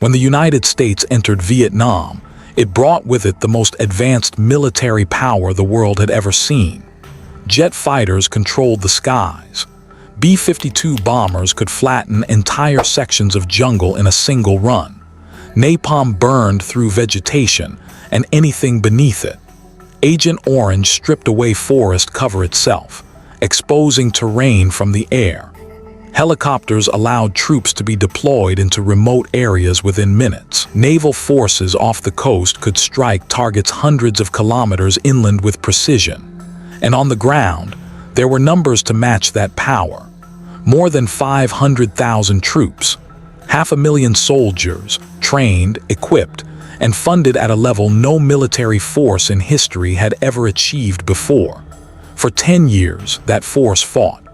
When the United States entered Vietnam, it brought with it the most advanced military power the world had ever seen. Jet fighters controlled the skies. B-52 bombers could flatten entire sections of jungle in a single run. Napalm burned through vegetation and anything beneath it. Agent Orange stripped away forest cover itself, exposing terrain from the air. Helicopters allowed troops to be deployed into remote areas within minutes. Naval forces off the coast could strike targets hundreds of kilometers inland with precision. And on the ground, there were numbers to match that power. More than 500,000 troops, 500,000 soldiers, trained, equipped, and funded at a level no military force in history had ever achieved before. For 10 years, that force fought.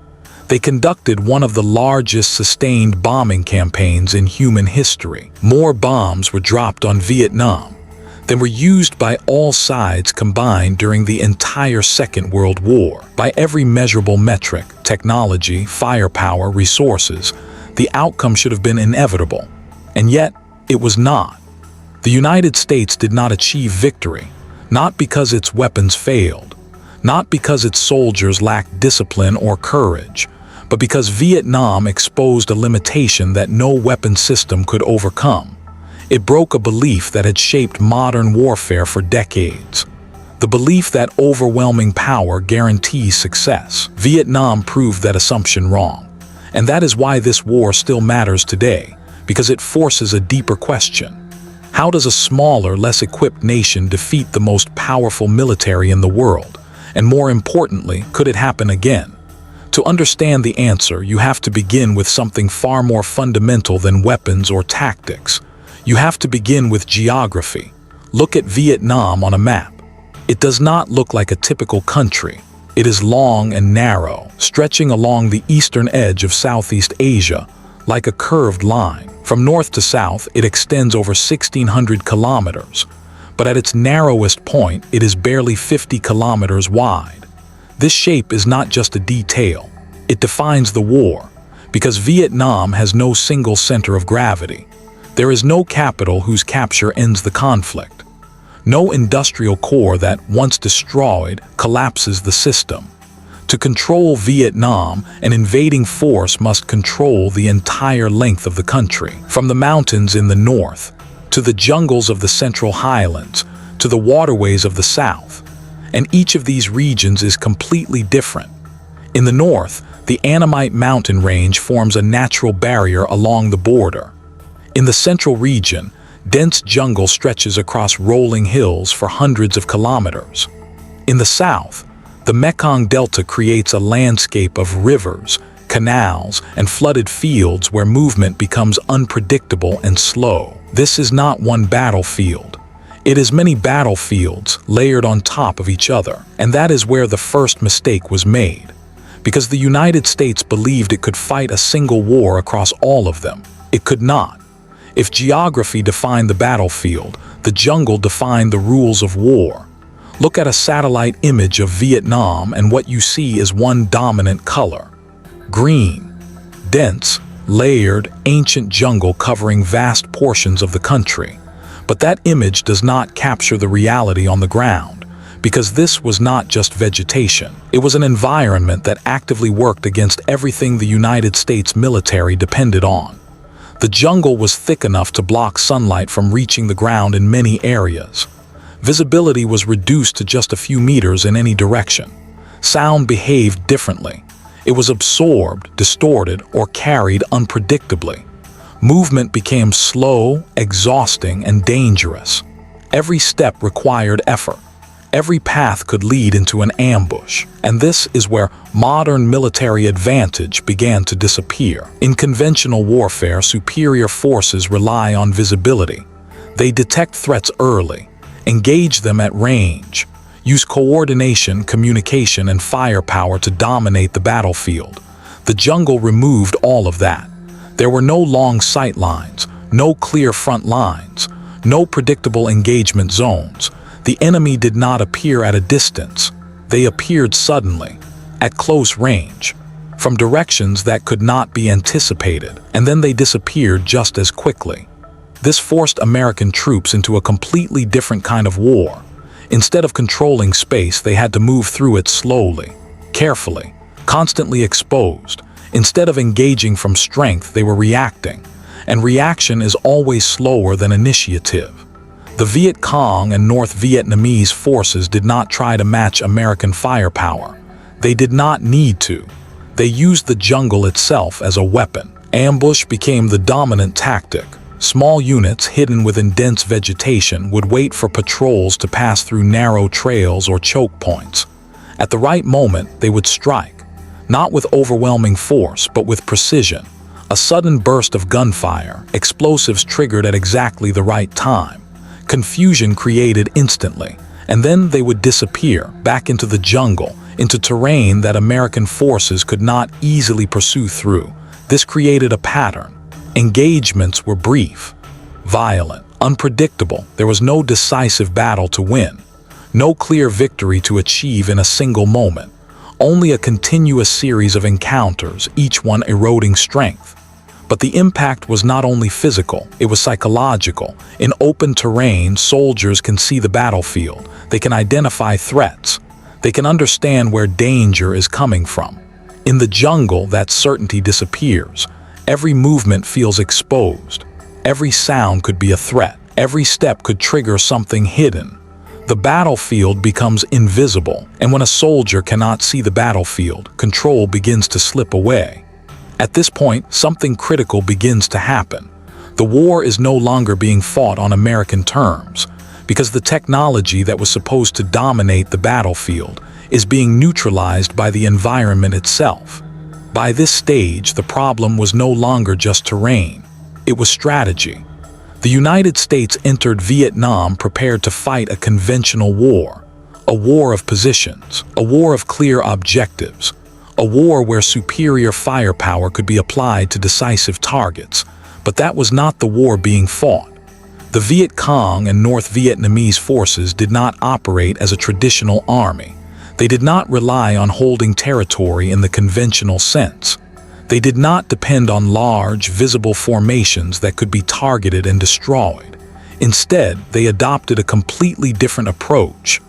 They conducted one of the largest sustained bombing campaigns in human history. More bombs were dropped on Vietnam than were used by all sides combined during the entire Second World War. By every measurable metric, technology, firepower, resources, the outcome should have been inevitable. And yet, it was not. The United States did not achieve victory, not because its weapons failed, not because its soldiers lacked discipline or courage, but because Vietnam exposed a limitation that no weapon system could overcome. It broke a belief that had shaped modern warfare for decades. The belief that overwhelming power guarantees success. Vietnam proved that assumption wrong. And that is why this war still matters today, because it forces a deeper question. How does a smaller, less equipped nation defeat the most powerful military in the world? And more importantly, could it happen again? To understand the answer, you have to begin with something far more fundamental than weapons or tactics. You have to begin with geography. Look at Vietnam on a map. It does not look like a typical country. It is long and narrow, stretching along the eastern edge of Southeast Asia, like a curved line. From north to south, it extends over 1,600 kilometers. But at its narrowest point, it is barely 50 kilometers wide. This shape is not just a detail. It defines the war, because Vietnam has no single center of gravity. There is no capital whose capture ends the conflict. No industrial core that, once destroyed, collapses the system. To control Vietnam, an invading force must control the entire length of the country, from the mountains in the north, to the jungles of the Central Highlands, to the waterways of the south. And each of these regions is completely different. In the north, the Annamite mountain range forms a natural barrier along the border. In the central region, dense jungle stretches across rolling hills for hundreds of kilometers. In the south, the Mekong Delta creates a landscape of rivers, canals, and flooded fields where movement becomes unpredictable and slow. This is not one battlefield. It is many battlefields layered on top of each other. And that is where the first mistake was made. Because the United States believed it could fight a single war across all of them. It could not. If geography defined the battlefield, the jungle defined the rules of war. Look at a satellite image of Vietnam and what you see is one dominant color. Green. Dense, layered, ancient jungle covering vast portions of the country. But that image does not capture the reality on the ground, because this was not just vegetation. It was an environment that actively worked against everything the United States military depended on. The jungle was thick enough to block sunlight from reaching the ground in many areas. Visibility was reduced to just a few meters in any direction. Sound behaved differently. It was absorbed, distorted, or carried unpredictably. Movement became slow, exhausting, and dangerous. Every step required effort. Every path could lead into an ambush. And this is where modern military advantage began to disappear. In conventional warfare, superior forces rely on visibility. They detect threats early, engage them at range, use coordination, communication, and firepower to dominate the battlefield. The jungle removed all of that. There were no long sight lines, no clear front lines, no predictable engagement zones. The enemy did not appear at a distance. They appeared suddenly, at close range, from directions that could not be anticipated, and then they disappeared just as quickly. This forced American troops into a completely different kind of war. Instead of controlling space, they had to move through it slowly, carefully, constantly exposed. Instead of engaging from strength, they were reacting. And reaction is always slower than initiative. The Viet Cong and North Vietnamese forces did not try to match American firepower. They did not need to. They used the jungle itself as a weapon. Ambush became the dominant tactic. Small units hidden within dense vegetation would wait for patrols to pass through narrow trails or choke points. At the right moment, they would strike, not with overwhelming force, but with precision. A sudden burst of gunfire, explosives triggered at exactly the right time, confusion created instantly, and then they would disappear back into the jungle, into terrain that American forces could not easily pursue through. This created a pattern. Engagements were brief, violent, unpredictable. There was no decisive battle to win, no clear victory to achieve in a single moment, only a continuous series of encounters, each one eroding strength. But the impact was not only physical, it was psychological. In open terrain, soldiers can see the battlefield. They can identify threats. They can understand where danger is coming from. In the jungle, that certainty disappears. Every movement feels exposed. Every sound could be a threat. Every step could trigger something hidden. The battlefield becomes invisible, and when a soldier cannot see the battlefield, control begins to slip away. At this point, something critical begins to happen. The war is no longer being fought on American terms, because the technology that was supposed to dominate the battlefield is being neutralized by the environment itself. By this stage, the problem was no longer just terrain. It was strategy. The United States entered Vietnam prepared to fight a conventional war, a war of positions, a war of clear objectives, a war where superior firepower could be applied to decisive targets. But that was not the war being fought. The Viet Cong and North Vietnamese forces did not operate as a traditional army. They did not rely on holding territory in the conventional sense. They did not depend on large, visible formations that could be targeted and destroyed. Instead, they adopted a completely different approach: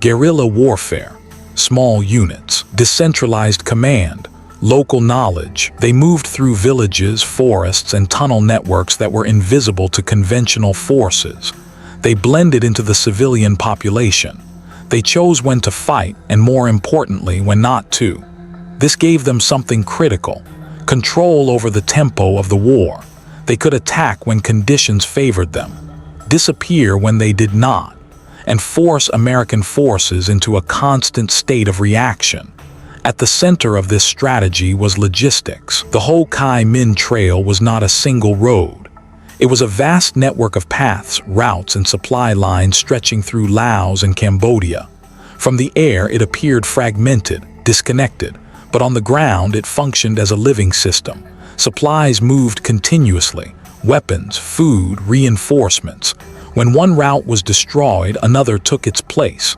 guerrilla warfare, small units, decentralized command, local knowledge. They moved through villages, forests, and tunnel networks that were invisible to conventional forces. They blended into the civilian population. They chose when to fight, and more importantly, when not to. This gave them something critical: control over the tempo of the war. They could attack when conditions favored them, disappear when they did not, and force American forces into a constant state of reaction. At the center of this strategy was logistics. The Ho Chi Minh Trail was not a single road. It was a vast network of paths, routes, and supply lines stretching through Laos and Cambodia. From the air, it appeared fragmented, disconnected, but on the ground, it functioned as a living system. Supplies moved continuously: weapons, food, reinforcements. When one route was destroyed, another took its place.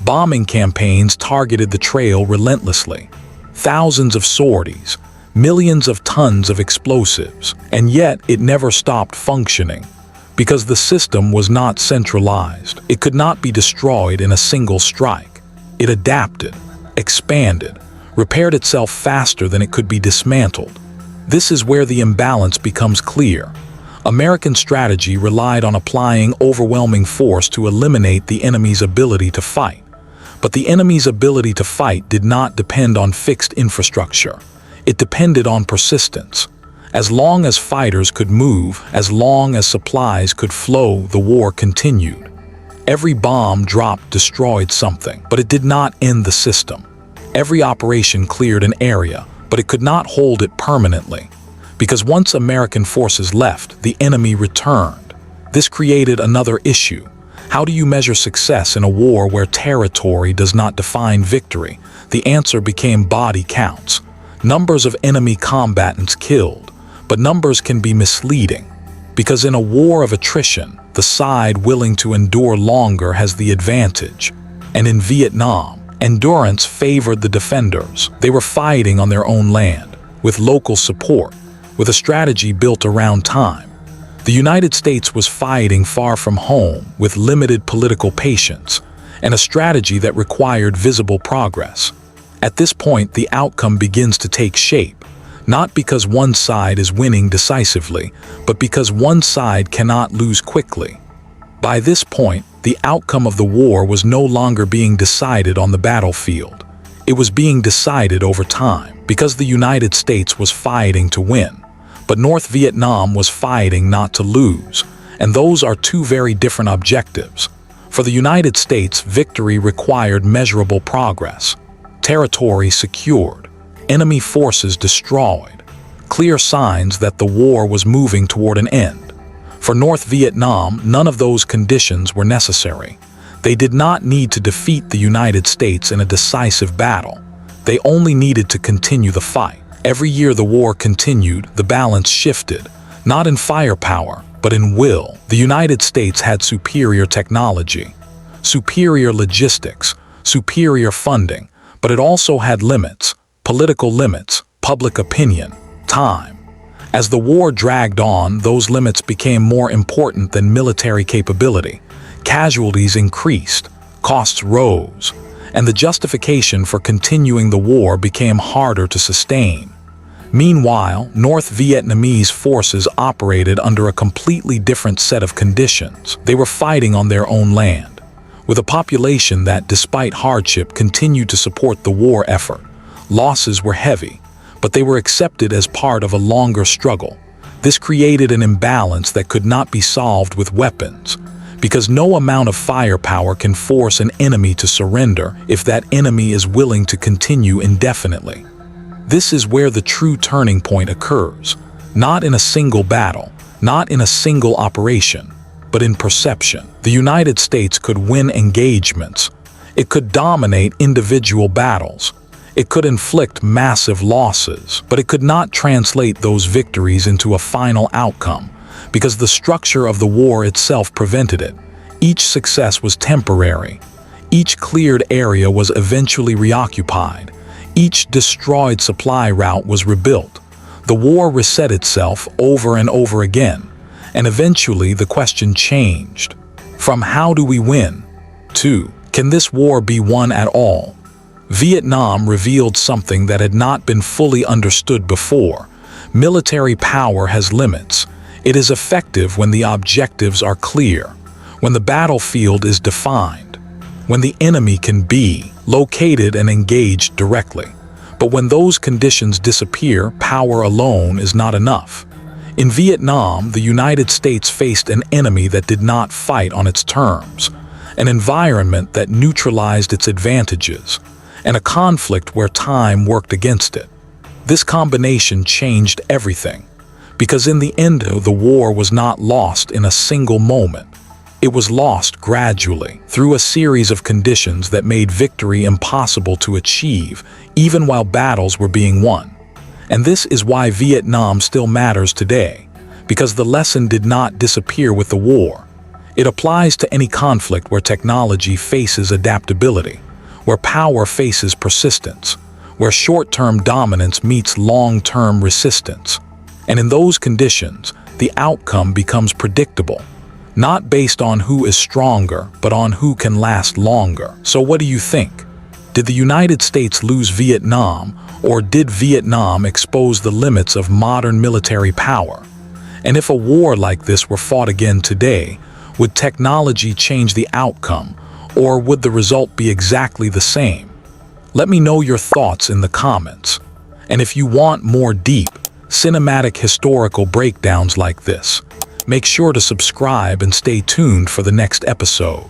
Bombing campaigns targeted the trail relentlessly. Thousands of sorties, millions of tons of explosives, and yet it never stopped functioning. Because the system was not centralized, it could not be destroyed in a single strike. It adapted, expanded, repaired itself faster than it could be dismantled. This is where the imbalance becomes clear. American strategy relied on applying overwhelming force to eliminate the enemy's ability to fight. But the enemy's ability to fight did not depend on fixed infrastructure. It depended on persistence. As long as fighters could move, as long as supplies could flow, the war continued. Every bomb dropped destroyed something, but it did not end the system. Every operation cleared an area, but it could not hold it permanently. Because once American forces left, the enemy returned. This created another issue. How do you measure success in a war where territory does not define victory? The answer became body counts. Numbers of enemy combatants killed. But numbers can be misleading, because in a war of attrition, the side willing to endure longer has the advantage. And in Vietnam, endurance favored the defenders. They were fighting on their own land, with local support, with a strategy built around time. The United States was fighting far from home with limited political patience and a strategy that required visible progress. At this point, the outcome begins to take shape, not because one side is winning decisively, but because one side cannot lose quickly. By this point, the outcome of the war was no longer being decided on the battlefield. It was being decided over time, because the United States was fighting to win, but North Vietnam was fighting not to lose, and those are two very different objectives. For the United States, victory required measurable progress, territory secured, enemy forces destroyed, clear signs that the war was moving toward an end. For North Vietnam, none of those conditions were necessary. They did not need to defeat the United States in a decisive battle. They only needed to continue the fight. Every year the war continued, the balance shifted, not in firepower, but in will. The United States had superior technology, superior logistics, superior funding, but it also had limits, political limits, public opinion, time. As the war dragged on, those limits became more important than military capability. Casualties increased, costs rose, and the justification for continuing the war became harder to sustain. Meanwhile, North Vietnamese forces operated under a completely different set of conditions. They were fighting on their own land, with a population that, despite hardship, continued to support the war effort. Losses were heavy, but they were accepted as part of a longer struggle. This created an imbalance that could not be solved with weapons, because no amount of firepower can force an enemy to surrender if that enemy is willing to continue indefinitely. This is where the true turning point occurs, not in a single battle, not in a single operation, but in perception. The United States could win engagements. It could dominate individual battles. It could inflict massive losses, but it could not translate those victories into a final outcome, because the structure of the war itself prevented it. Each success was temporary. Each cleared area was eventually reoccupied. Each destroyed supply route was rebuilt. The war reset itself over and over again, and eventually the question changed. From how do we win? To, can this war be won at all? Vietnam revealed something that had not been fully understood before. Military power has limits. It is effective when the objectives are clear, when the battlefield is defined, when the enemy can be located and engaged directly. But when those conditions disappear, power alone is not enough. In Vietnam, the United States faced an enemy that did not fight on its terms, an environment that neutralized its advantages, and a conflict where time worked against it. This combination changed everything, because in the end, the war was not lost in a single moment. It was lost gradually, through a series of conditions that made victory impossible to achieve, even while battles were being won. And this is why Vietnam still matters today, because the lesson did not disappear with the war. It applies to any conflict where technology faces adaptability, where power faces persistence, where short-term dominance meets long-term resistance. And in those conditions, the outcome becomes predictable, not based on who is stronger, but on who can last longer. So what do you think? Did the United States lose Vietnam, or did Vietnam expose the limits of modern military power? And if a war like this were fought again today, would technology change the outcome, or would the result be exactly the same? Let me know your thoughts in the comments. And if you want more deep, cinematic historical breakdowns like this, make sure to subscribe and stay tuned for the next episode.